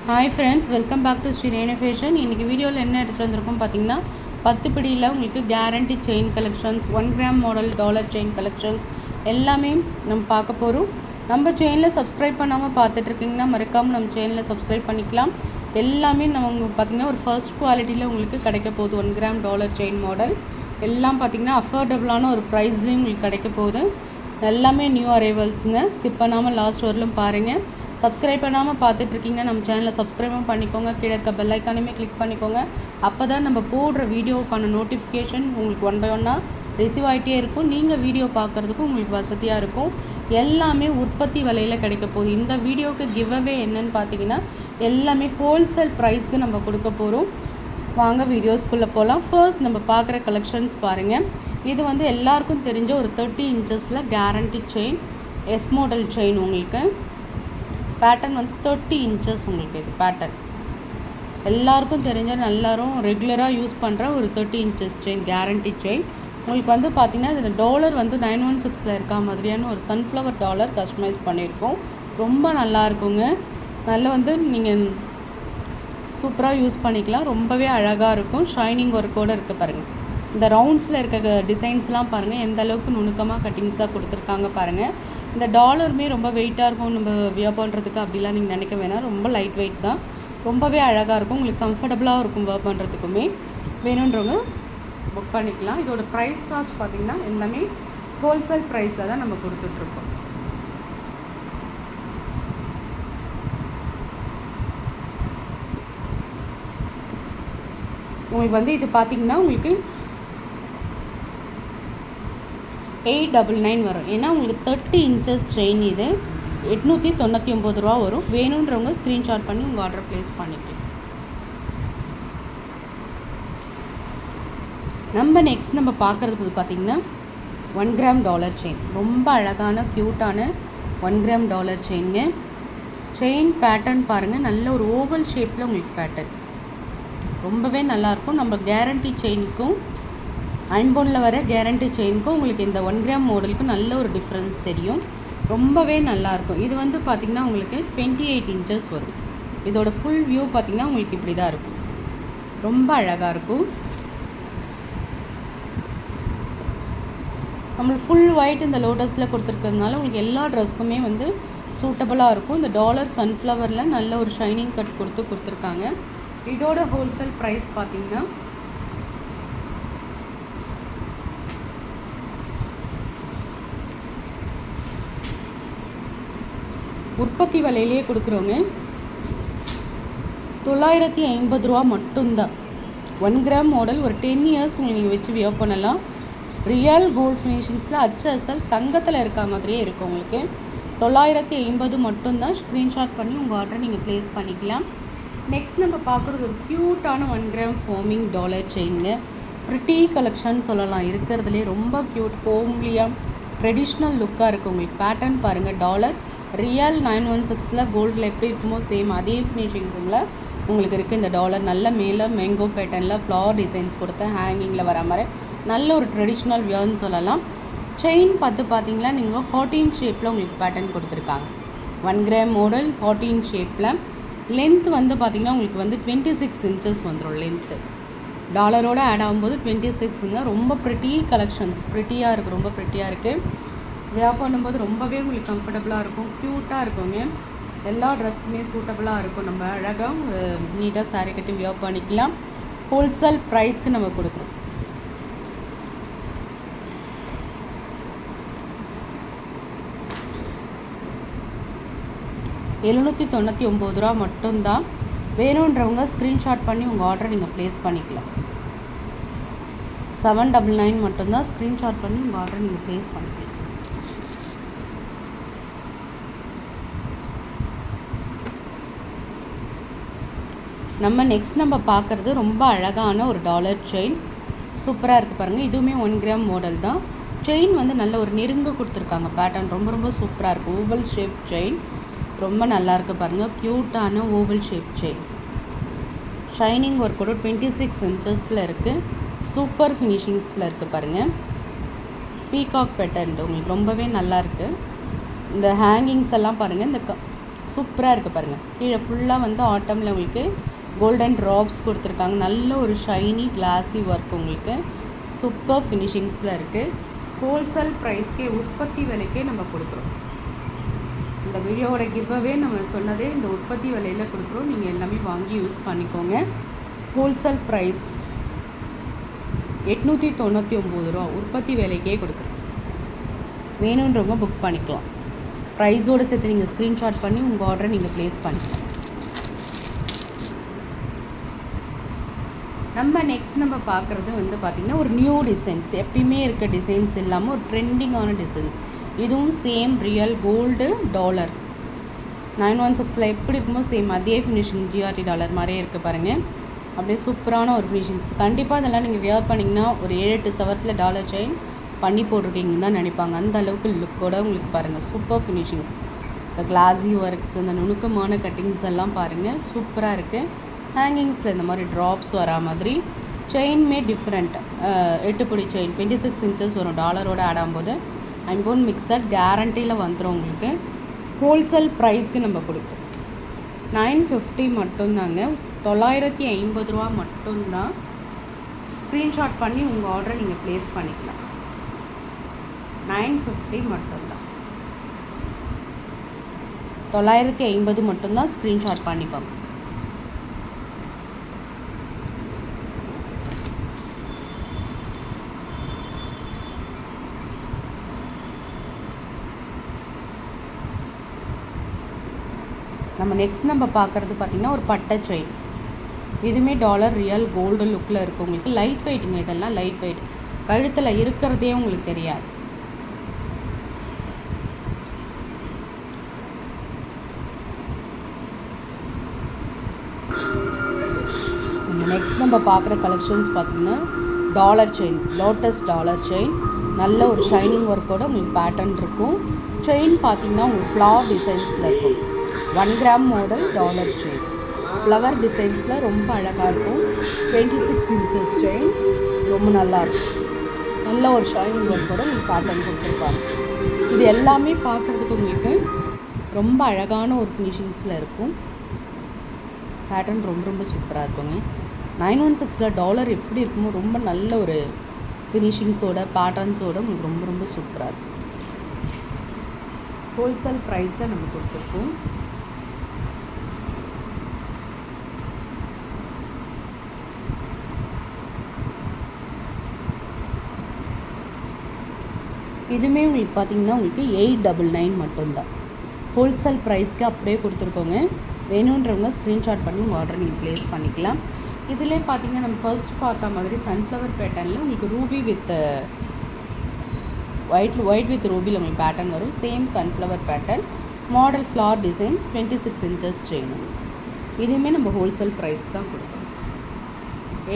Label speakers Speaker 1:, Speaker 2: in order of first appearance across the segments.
Speaker 1: Hi friends, welcome back to Sri Renu fashion. இன்றைக்கி வீடியோவில் என்ன எடுத்துகிட்டு வந்திருக்கோம் பார்த்தீங்கன்னா, 10 பிடியில் உங்களுக்கு guarantee chain collections, 1 gram model dollar chain collections எல்லாமே நம்ம பார்க்க போகிறோம். நம்ம சேனலில் சப்ஸ்கிரைப் பண்ணாமல் பார்த்துட்ருக்கீங்கன்னா மறக்காமல் நம்ம சேனலில் சப்ஸ்கிரைப் பண்ணிக்கலாம். எல்லாமே நம்ம பார்த்திங்கன்னா ஒரு ஃபர்ஸ்ட் குவாலிட்டியில் உங்களுக்கு கிடைக்க போகுது. 1 கிராம் டாலர் செயின் மாடல் எல்லாம் பார்த்திங்கன்னா அஃபோர்டபுளான ஒரு ப்ரைஸ்லேயும் உங்களுக்கு கிடைக்க போகுது. எல்லாமே நியூ அரைவல்ஸுங்க. ஸ்கிப் பண்ணாமல் லாஸ்ட் வரலும் பாருங்கள். சப்ஸ்கிரைப் பண்ணாமல் பார்த்துட்ருக்கீங்கன்னா நம்ம சேனலை சப்ஸ்கிரைபும் பண்ணிக்கோங்க. கீழே இருக்க பெல் ஐக்கானுமே கிளிக் பண்ணிக்கோங்க. அப்போ தான் நம்ம போடுற வீடியோவுக்கான நோட்டிஃபிகேஷன் உங்களுக்கு 1 by 1 ரிசீவ் ஆகிட்டே இருக்கும். நீங்கள் வீடியோ பார்க்குறதுக்கும் உங்களுக்கு வசதியாக இருக்கும். எல்லாமே உற்பத்தி விலையில் கிடைக்க போகுது. இந்த வீடியோவுக்கு கிவ்அவே என்னன்னு பார்த்தீங்கன்னா, எல்லாமே ஹோல்சேல் ப்ரைஸ்க்கு நம்ம கொடுக்க போகிறோம். வாங்க வீடியோஸ்குள்ளே போகலாம். ஃபர்ஸ்ட் நம்ம பார்க்குற கலெக்ஷன்ஸ் பாருங்கள். இது வந்து எல்லாருக்கும் தெரிஞ்ச ஒரு 30 inches guarantee chain, S model chain. உங்களுக்கு பேட்டர்ன் வந்து 30 inches. உங்களுக்கு இது பேட்டர்ன் எல்லாருக்கும் தெரிஞ்ச எல்லாரும் ரெகுலராக யூஸ் பண்ணுற ஒரு 30 inches செயின், கேரண்டி செயின். உங்களுக்கு வந்து பார்த்திங்கன்னா இதில் டாலர் வந்து 916 இருக்கா மாதிரியான ஒரு சன்ஃப்ளவர் டாலர் கஸ்டமைஸ் பண்ணியிருக்கோம். ரொம்ப நல்லா இருக்குங்க. நல்லா வந்து நீங்கள் சூப்பராக யூஸ் பண்ணிக்கலாம். ரொம்பவே அழகாக இருக்கும். ஷைனிங் ஒர்க்கோடு இருக்குது பாருங்கள். இந்த ரவுண்ட்ஸில் இருக்க டிசைன்ஸ்லாம் பாருங்கள் எந்த அளவுக்கு நுணுக்கமாக கட்டிங்ஸாக கொடுத்துருக்காங்க பாருங்கள். இந்த டாலருமே ரொம்ப வெயிட்டாக இருக்கும். நம்ம வியர் பண்ணுறதுக்கு அப்படிலாம் நீங்கள் நினைக்க வேணாம். ரொம்ப லைட் வெயிட் தான். ரொம்பவே அழகாக இருக்கும். உங்களுக்கு கம்ஃபர்டபுளாக இருக்கும் வியர் பண்ணுறதுக்குமே. வேணுன்றவங்க புக் பண்ணிக்கலாம். இதோட ப்ரைஸ் காஸ்ட் பார்த்திங்கன்னா எல்லாமே ஹோல்சேல் ப்ரைஸில் தான் நம்ம கொடுத்துட்ருக்கோம். உங்களுக்கு வந்து இது பார்த்திங்கன்னா உங்களுக்கு 899 வரும். ஏன்னா உங்களுக்கு 30 inches செயின். இது 899 ரூபா வரும். வேணுன்றவங்க ஸ்க்ரீன்ஷாட் பண்ணி உங்கள் ஆர்டர் ப்ளேஸ் பண்ணிக்கலாம். நம்ம நெக்ஸ்ட் நம்ம பார்க்குறது பார்த்திங்கன்னா 1 கிராம் டாலர் செயின். ரொம்ப அழகான க்யூட்டான 1 கிராம் டாலர் செயின்ங்க. செயின் பேட்டர்ன் பாருங்கள். நல்ல ஒரு ஓவல் ஷேப்பில் உங்களுக்கு பேட்டர்ன் ரொம்பவே நல்லாயிருக்கும். நம்ம கேரண்டி செயினுக்கும் அன்போனில் வர கேரண்டி செயினுக்கும் உங்களுக்கு இந்த 1 கிராம் மாடலுக்கு நல்ல ஒரு டிஃப்ரென்ஸ் தெரியும். ரொம்பவே நல்லாயிருக்கும். இது வந்து பார்த்திங்கன்னா உங்களுக்கு 28 inches வரும். இதோட ஃபுல் வியூ பார்த்திங்கன்னா உங்களுக்கு இப்படி தான் இருக்கும். ரொம்ப அழகாக இருக்கும். நம்மளுக்கு ஃபுல் ஒயிட் இந்த லோட்டஸில் கொடுத்துருக்கிறதுனால உங்களுக்கு எல்லா ட்ரெஸ்க்குமே வந்து சூட்டபுளாக இருக்கும். இந்த டாலர் சன்ஃப்ளவரில் நல்ல ஒரு ஷைனிங் கட் கொடுத்துருக்காங்க. இதோட ஹோல்சேல் ப்ரைஸ் பார்த்திங்கன்னா உற்பத்தி விலையிலேயே கொடுக்குறோங்க. 950 ரூபா மட்டும்தான். 1 கிராம் மாடல் ஒரு 10 years நீங்கள் வச்சு வியர் பண்ணலாம். ரியல் கோல்ட் ஃபினிஷிங்ஸில் HSL தங்கத்தில் இருக்க மாதிரியே இருக்கும். உங்களுக்கு 950 மட்டும்தான். ஸ்க்ரீன்ஷாட் பண்ணி உங்கள் ஆர்டரை நீங்கள் ப்ளேஸ் பண்ணிக்கலாம். நெக்ஸ்ட் நம்ம பார்க்குறது ஒரு க்யூட்டான 1 கிராம் ஃபோமிங் டாலர் செயினுங்க. ப்ரிட்டி கலெக்ஷன் சொல்லலாம். இருக்கிறதுலே ரொம்ப க்யூட், ஹோம்லியாக ட்ரெடிஷ்னல் லுக்காக இருக்குது. உங்களுக்கு பேட்டர்ன் பாருங்கள். டாலர் ரியல் 916 கோல்டில் எப்படி இருக்குமோ சேம் அதே ஃபினிஷிங்ஸில் உங்களுக்கு இருக்குது. இந்த டாலர் நல்ல மேலே மேங்கோ பேட்டர்னில் ஃப்ளவர் டிசைன்ஸ் கொடுத்த ஹேங்கிங்கில் வர மாதிரி நல்ல ஒரு ட்ரெடிஷ்னல் வியர்னு சொல்லலாம். செயின் பார்த்திங்கன்னா நீங்கள் 14 ஷேப்பில் உங்களுக்கு பேட்டர்ன் கொடுத்துருக்காங்க. 1 கிராம் மாடல் 14 ஷேப்பில். லென்த் வந்து பார்த்திங்கன்னா உங்களுக்கு வந்து 26 inches வந்துடும் லென்த்து. டாலரோடு ஆட் ஆகும்போது 26ங்க. ரொம்ப ப்ரிட்டி கலெக்ஷன்ஸ். ப்ரிட்டியாக இருக்குது. ரொம்ப ப்ரிட்டியாக இருக்குது. வியர் பண்ணும்போது ரொம்பவே உங்களுக்கு கம்ஃபர்டபுளாக இருக்கும். க்யூட்டாக இருக்குங்க. எல்லா ட்ரெஸ்க்குமே சூட்டபுளாக இருக்கும். நம்ம அழகாக ஒரு நீட்டாக சாரீ கட்டி வியர் பண்ணிக்கலாம். ஹோல்சேல் ப்ரைஸ்க்கு நம்ம கொடுக்குறோம். $799 மட்டும்தான். வேணுன்றவங்க ஸ்க்ரீன்ஷாட் பண்ணி உங்கள் ஆர்டரை நீங்கள் ப்ளேஸ் பண்ணிக்கலாம். 799 மட்டும்தான். ஸ்க்ரீன்ஷாட் பண்ணி உங்கள் ஆர்டரை நீங்கள் ப்ளேஸ் பண்ணிக்கலாம். நம்ம நெக்ஸ்ட் நம்ம பார்க்குறது ரொம்ப அழகான ஒரு டாலர் செயின். சூப்பராக இருக்குது பாருங்கள். இதுவுமே 1 கிராம் மாடல் தான். செயின் வந்து நல்ல ஒரு நெருங்க கொடுத்துருக்காங்க. பேட்டர்ன் ரொம்ப ரொம்ப சூப்பராக இருக்குது. ஓவல் ஷேப் செயின் ரொம்ப நல்லாயிருக்கு பாருங்கள். க்யூட்டான ஓவல் ஷேப் செயின். ஷைனிங் ஒர்க்கோட 26 inches இருக்குது. சூப்பர் ஃபினிஷிங்ஸில் இருக்குது பாருங்கள். பீகாக் பேட்டர்ன் உங்களுக்கு ரொம்பவே நல்லாயிருக்கு. இந்த ஹேங்கிங்ஸ் எல்லாம் பாருங்கள். இந்த சூப்பராக இருக்குது பாருங்கள். கீழே ஃபுல்லாக வந்து ஆட்டமில் உங்களுக்கு கோல்டன் ட்ராப்ஸ் கொடுத்துருக்காங்க. நல்ல ஒரு ஷைனி கிளாஸி ஒர்க் உங்களுக்கு சூப்பர் ஃபினிஷிங்ஸில் இருக்குது. ஹோல்சேல் ப்ரைஸ்க்கே உற்பத்தி விலைக்கே நம்ம கொடுக்குறோம். இந்த வீடியோவோட கிவ்அவே நம்ம சொன்னதே இந்த உற்பத்தி விலையில் கொடுக்குறோம். நீங்கள் எல்லாமே வாங்கி யூஸ் பண்ணிக்கோங்க. ஹோல்சேல் ப்ரைஸ் 899 ரூபா உற்பத்தி விலைக்கே கொடுக்குறோம். வேணுன்றவங்க புக் பண்ணிக்கலாம். ப்ரைஸோடு சேர்த்து நீங்கள் ஸ்க்ரீன்ஷாட் பண்ணி உங்கள் ஆர்டரை நீங்கள் ப்ளேஸ் பண்ணிக்கலாம். நம்ம நெக்ஸ்ட் நம்ம பார்க்குறது வந்து பார்த்திங்கன்னா ஒரு நியூ டிசைன்ஸ், எப்பயுமே இருக்க டிசைன்ஸ் இல்லாமல் ஒரு ட்ரெண்டிங்கான டிசைன்ஸ். இதுவும் சேம் ரியல் கோல்டு டாலர் 916 எப்படி இருக்குமோ சேம் அதே ஃபினிஷிங் ஜிஆர்டி டாலர் மாதிரியே இருக்குது பாருங்கள். அப்படியே சூப்பரான ஒரு ஃபினிஷிங்ஸ். கண்டிப்பாக அதெல்லாம் நீங்கள் வியர் பண்ணிங்கன்னா ஒரு 7-8 சவரத்தில் டாலர் செயின் பண்ணி போட்டிருக்கீங்கன்னு தான் நினைப்பாங்க. அந்த அளவுக்கு லுக்கோட உங்களுக்கு பாருங்கள் சூப்பர் ஃபினிஷிங்ஸ். இந்த கிளாஸி ஒர்க்ஸ், இந்த நுணுக்கமான கட்டிங்ஸ் எல்லாம் பாருங்கள் சூப்பராக இருக்குது. ஹேங்கிங்ஸில் இந்த மாதிரி ட்ராப்ஸ் வரா மாதிரி. செயின்மே டிஃப்ரெண்ட். 8 பிடி செயின் 26 இன்ச்சஸ் வரும். டாலரோட ஆட் ஆகும்போது ஐம்போன் மிக்சட் கேரண்டியில் வந்துடும் உங்களுக்கு. ஹோல்சேல் ப்ரைஸ்க்கு நம்ம கொடுக்குறோம். 950 மட்டும்தாங்க. 950 ரூபா மட்டும்தான். ஸ்க்ரீன்ஷாட் பண்ணி உங்கள் ஆர்டரை நீங்கள் ப்ளேஸ் பண்ணிக்கலாம். 950 மட்டும்தான். 950 மட்டும்தான். ஸ்க்ரீன்ஷாட் பண்ணிப்பாங்க. நம்ம நெக்ஸ்ட் நம்ம பார்க்குறது பார்த்திங்கன்னா ஒரு பட்டை செயின். இதுவுமே டாலர் ரியல் கோல்டு லுக்கில் இருக்குது உங்களுக்கு. லைட் வெயிட்டுங்க, இதெல்லாம் லைட் வெயிட். கழுத்தில் இருக்கிறதே உங்களுக்கு தெரியாது. நெக்ஸ்ட் நம்ம பார்க்குற கலெக்ஷன்ஸ் பார்த்திங்கன்னா dollar chain, lotus dollar chain. நல்ல ஒரு ஷைனிங் ஒர்க்கோட உங்களுக்கு பேட்டர்ன் இருக்கும். செயின் பார்த்திங்கன்னா உங்களுக்கு ஃப்ளவர் டிசைன்ஸில் இருக்கும். 1 gram model dollar chain. Flower டிசைன்ஸில் ரொம்ப அழகாக இருக்கும். 26 இன்ச்சஸ் செயின் ரொம்ப நல்லாயிருக்கும். நல்ல ஒரு ஷைனிங் ஒர்க்கோட உங்களுக்கு பேட்டர்ன் கொடுத்துருப்பாங்க. இது எல்லாமே பார்க்குறதுக்கு உங்களுக்கு ரொம்ப அழகான ஒரு ஃபினிஷிங்ஸில் இருக்கும். பேட்டர்ன் ரொம்ப ரொம்ப சூப்பராக இருக்குங்க. 916 டாலர் எப்படி இருக்குமோ ரொம்ப நல்ல ஒரு ஃபினிஷிங்ஸோட பேட்டர்ன்ஸோட உங்களுக்கு ரொம்ப ரொம்ப சூப்பராக இருக்கும். ஹோல்சேல் ப்ரைஸில் நம்ம கொடுத்துருக்கோம். இதுவுமே உங்களுக்கு பார்த்திங்கன்னா உங்களுக்கு 899 மட்டும்தான். ஹோல்சேல் ப்ரைஸ்க்கு அப்படியே கொடுத்துருக்கோங்க. வேணுன்றவங்க ஸ்க்ரீன்ஷாட் பண்ணி உங்கள் ஆர்டர் நீங்கள் ப்ளேஸ் பண்ணிக்கலாம். இதிலே பார்த்திங்கன்னா நம்ம ஃபர்ஸ்ட் பார்த்த மாதிரி சன்ஃப்ளவர் பேட்டர்னில் உங்களுக்கு ரூபி வித் ஒயிட் வித் ரூபியில் உங்களுக்கு பேட்டர்ன் வரும். Same sunflower pattern model floral designs 26 inches chain. இதுவுமே நம்ம ஹோல்சேல் ப்ரைஸ்க்கு தான் கொடுக்கணும்.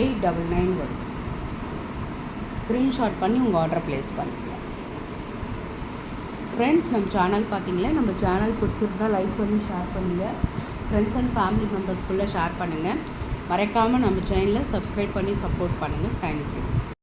Speaker 1: 899 வரும். ஸ்க்ரீன்ஷாட் பண்ணி உங்கள் ஆர்டரை ப்ளேஸ் பண்ணிக்கலாம். ஃப்ரெண்ட்ஸ், நம்ம சேனல் பார்த்தீங்களா, நம்ம சேனல் பிடிச்சிருந்தா லைக் பண்ணி ஷேர் பண்ணுங்கள். ஃப்ரெண்ட்ஸ் அண்ட் ஃபேமிலி மெம்பர்ஸ்குள்ளே ஷேர் பண்ணுங்கள். மறக்காமல் நம்ம சேனலை சப்ஸ்கிரைப் பண்ணி சப்போர்ட் பண்ணுங்கள். தேங்க்யூ.